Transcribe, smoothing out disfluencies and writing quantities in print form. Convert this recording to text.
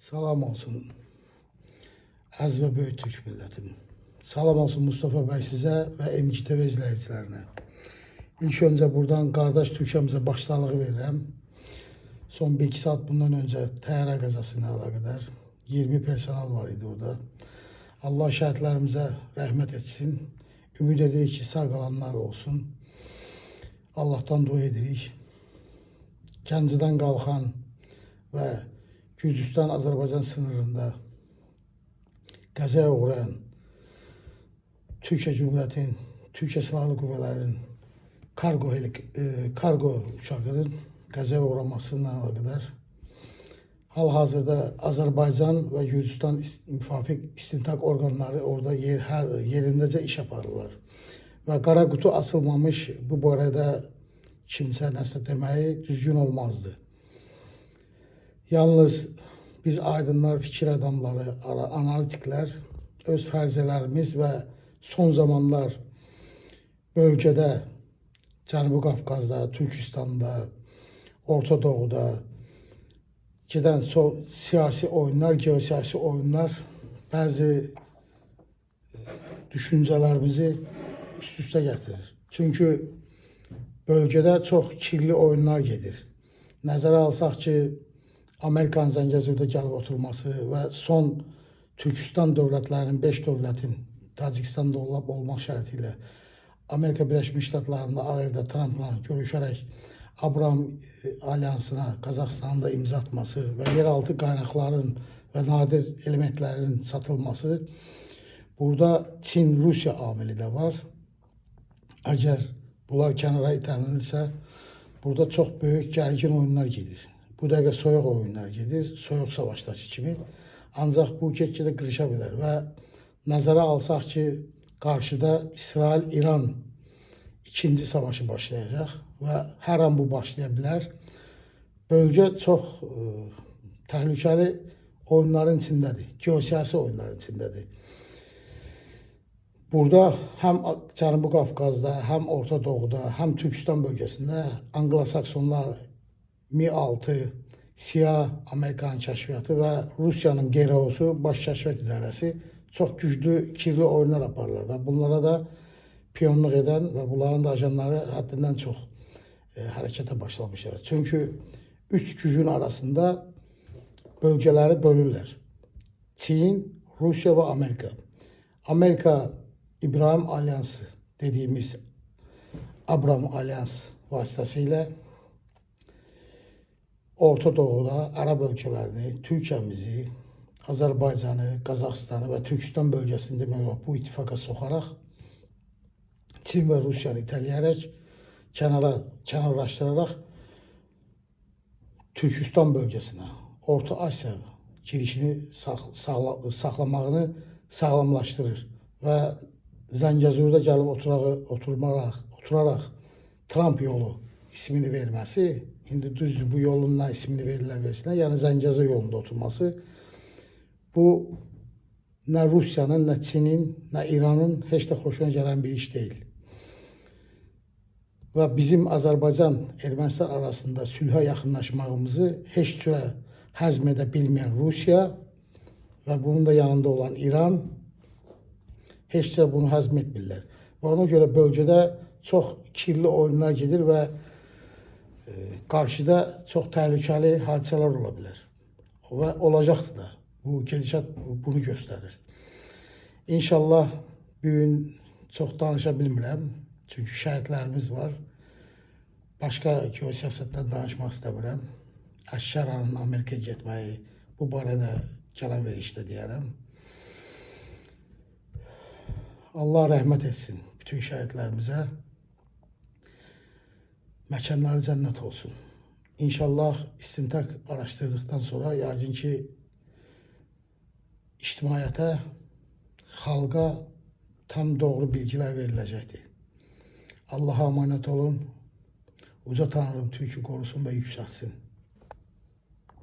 Salam olsun əziz və böyük Türk millətim. Salam olsun Mustafa bəy sizə və MGTV izləyicilərinə. İlk öncə buradan qardaş Türkiyəmizə başsağlığı verirəm. Son 1-2 saat bundan öncə təyyarə qəzasına əlaqədar 20 personel var idi orada. Allah şəhidlərimizə rəhmət etsin. Ümid edirik ki, sağ qalanlar olsun. Allahdan dua edirik. Gəncədən qalxan və Gürcüstan-Azərbaycan sınırında qəzaya uğrayan Türkiyə Cumhuriyyətinin, Türkiyə Silahlı Qüvvələrinin kargo uçağının qəzaya uğramasına əlaqədar hal-hazırda Azərbaycan və Gürcüstan müvafiq istintaq orqanları orada yerindəcə iş aparırlar. Və qara qutu açılmamış bu barədə kimsə nəsə deməyi düzgün olmazdı. Yalnız biz aydınlar, fikir adamları, analitiklər öz fərzələrimiz və son zamanlar bölgədə, Cənubi Qafqazda, Türkistanda, Orta Doğuda gedən siyasi oyunlar, geosiyasi oyunlar bəzi düşüncələrimizi üst-üstə gətirir. Çünki bölgədə çox kirli oyunlar gedir. Nəzərə alsaq ki, Amerikan Zəngəzurda gəlib oturması və son Türkistan dövlətlərinin 5 dövlətin Tacikistanda olmaq şərti ilə Amerika Birləşmiş Ştatlarında Ağ Evdə Trumpla görüşərək Abraham Alyansına Qazaxıstanda imza atması və yeraltı qaynaqların və nadir elementlərin satılması, burada Çin-Rusiya amili də var. Əgər bunlar kənara itələnirsə, burada çox böyük gərgin oyunlar gedir. Bu dəqiqə soyuq oyunlar gedir, soyuq savaşdakı kimi. Ancaq bu get-gedə qızışa bilər və nəzərə alsaq ki, qarşıda İsrail-İran ikinci savaşı başlayacaq və hər an bu başlaya bilər. Bölgə çox təhlükəli oyunların içindədir, geosiyasi oyunların içindədir. Burada həm Cənubi Qafqazda, həm Orta Doğuda, həm Türkistan bölgəsində Anglosaksonlar Mi-6, SİA Amerikan kəşfiyyatı və Rusiyanın GRO'su Baş Kəşfiyyat İdarəsi çox güclü, kirli oyunlar aparırlar və bunlara da piyonluq edən və bunların da ajanları həddindən çox hərəkətə başlamışlar. Çünki üç gücün arasında bölgələri bölürlər. Çin, Rusiya və Amerika. Amerika İbrahim Alyansı dediyimiz Abraham Alyans vasitəsilə Orta Doğuda Ərəb ölkələrini, Türkiyəmizi, Azərbaycanı, Qazaxıstanı və Türkistan bölgəsini demək olar bu ittifaqa soxaraq Çin və Rusiyanı itələyərək, kənarlaşdıraraq Türkistan bölgəsinə, Orta Asiya girişini saxlamağını sağlamlaşdırır və Zəngəzurda gəlib oturaraq Trump yolu ismini verməsi, indi düzdür bu yolun nə ismini verirlər, yəni Zəngəzur yolunda oturması, bu nə Rusiyanın, nə Çinin, nə İranın heç də xoşuna gələn bir iş deyil. Və bizim Azərbaycan, Ermənistan arasında sülhə yaxınlaşmağımızı heç cürə həzm edə bilməyən Rusiya və bunun da yanında olan İran heç cürə bunu həzm etmirlər. Və ona görə bölgədə çox kirli oyunlar gedir və qarşıda çox təhlükəli hadisələr ola bilər. Və olacaqdır da. Bu gedişat bunu göstərir. İnşallah bugün çox danışa bilmirəm. Çünki şəhidlərimiz var. Başqa geosiyasətdən danışmaq istəmirəm. Əşşəranın Amerikaya getməyi, bu barədə gələn verişdə deyərəm. Allah rəhmət etsin bütün şəhidlərimizə. Məkanları cənnət olsun. İnşallah istintaq araşdırdıqdan sonra yəqin ki, ictimaiyyətə, xalqa tam doğru bilgilər veriləcəkdir. Allah'a əmanət olun. Uca Tanrım Türkü qorusun və yüksəlsin.